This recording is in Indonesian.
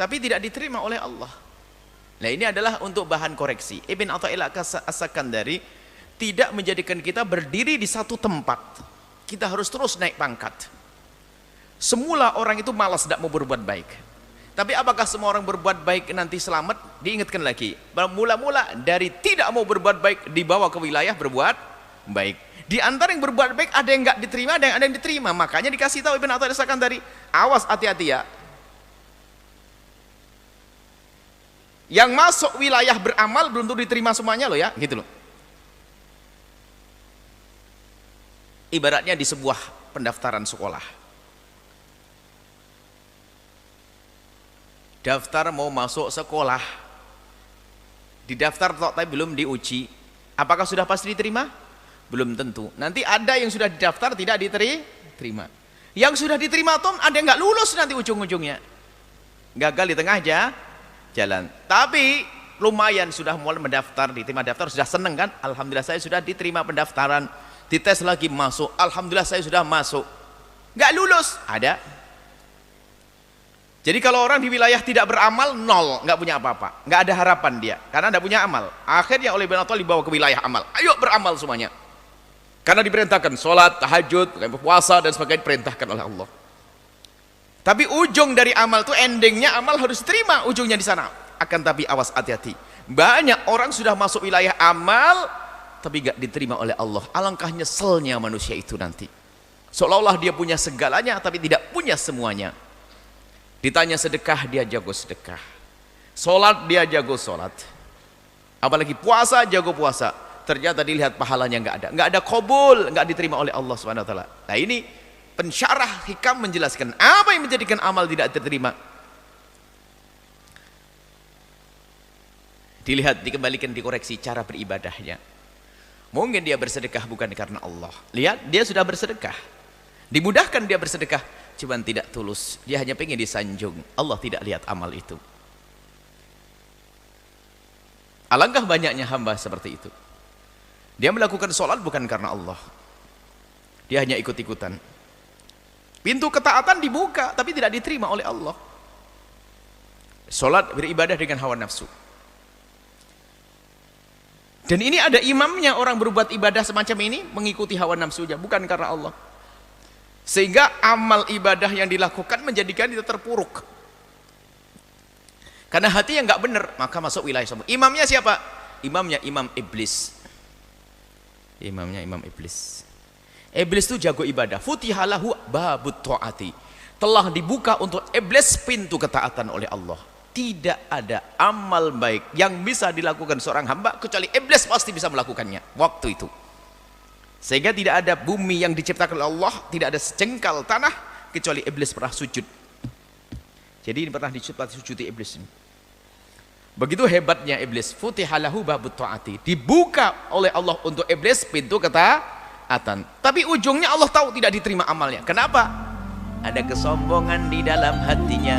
tapi tidak diterima oleh Allah. Nah, ini adalah untuk bahan koreksi. Ibn Athaillah As-Sakandari tidak menjadikan kita berdiri di satu tempat. Kita harus terus naik pangkat. Semula orang itu malas tidak mau berbuat baik. Tapi apakah semua orang berbuat baik nanti selamat? Diingatkan lagi. Mula-mula dari tidak mau berbuat baik dibawa ke wilayah berbuat baik. Di antara yang berbuat baik ada yang nggak diterima, ada yang diterima. Makanya dikasih tahu Ibn Athaillah As-Sakandari, awas, hati-hati ya. Yang masuk wilayah beramal belum tentu diterima semuanya loh ya, gitu loh. Ibaratnya di sebuah pendaftaran sekolah. Daftar mau masuk sekolah. Didaftar tapi belum diuji. Apakah sudah pasti diterima? Belum tentu. Nanti ada yang sudah didaftar tidak diterima. Yang sudah diterima ada yang nggak lulus nanti ujung-ujungnya. Gagal di tengah aja jalan. Tapi lumayan sudah mulai mendaftar, diterima daftar, sudah seneng kan? Alhamdulillah saya sudah diterima pendaftaran. Dites lagi masuk, alhamdulillah saya sudah masuk. Nggak lulus, ada. Jadi kalau orang di wilayah tidak beramal, nol, nggak punya apa-apa, nggak ada harapan dia, karena nggak punya amal. Akhirnya oleh Ibn Athaillah dibawa ke wilayah amal. Ayo beramal semuanya. Karena diperintahkan sholat, tahajud, puasa dan sebagainya diperintahkan oleh Allah. Tapi ujung dari amal itu endingnya amal harus diterima, ujungnya di sana. Akan tapi awas, hati-hati. Banyak orang sudah masuk wilayah amal tapi gak diterima oleh Allah. Alangkah nyeselnya manusia itu nanti. Seolah-olah dia punya segalanya tapi tidak punya semuanya. Ditanya sedekah, dia jago sedekah. Sholat, dia jago sholat. Apalagi puasa, jago puasa. Ternyata dilihat pahalanya nggak ada qabul, nggak diterima oleh Allah Subhanahu wa taala. Nah, ini pensyarah hikam menjelaskan apa yang menjadikan amal tidak diterima. Dilihat, dikembalikan, dikoreksi cara beribadahnya. Mungkin dia bersedekah bukan karena Allah. Lihat, dia sudah bersedekah. Dimudahkan dia bersedekah, cuman tidak tulus. Dia hanya pengen disanjung. Allah tidak lihat amal itu. Alangkah banyaknya hamba seperti itu. Dia melakukan sholat bukan karena Allah. Dia hanya ikut-ikutan. Pintu ketaatan dibuka, tapi tidak diterima oleh Allah. Sholat beribadah dengan hawa nafsu. Dan ini ada imamnya, orang berbuat ibadah semacam ini mengikuti hawa nafsunya, bukan karena Allah. Sehingga amal ibadah yang dilakukan menjadikan itu terpuruk. Karena hati yang nggak benar, maka masuk wilayah sombong. Imamnya siapa? Imamnya imam iblis. Imamnya imam iblis. Iblis itu jago ibadah. Futihalahu babut ta'ati. Telah dibuka untuk iblis pintu ketaatan oleh Allah. Tidak ada amal baik yang bisa dilakukan seorang hamba kecuali iblis pasti bisa melakukannya waktu itu. Sehingga tidak ada bumi yang diciptakan oleh Allah, tidak ada sejengkal tanah kecuali iblis pernah sujud. Jadi ini pernah disujudi iblis ini. Begitu hebatnya iblis. Futihalahu babut ta'ati. Dibuka oleh Allah untuk iblis pintu ketaatan. Tapi ujungnya Allah tahu tidak diterima amalnya. Kenapa? Ada kesombongan di dalam hatinya.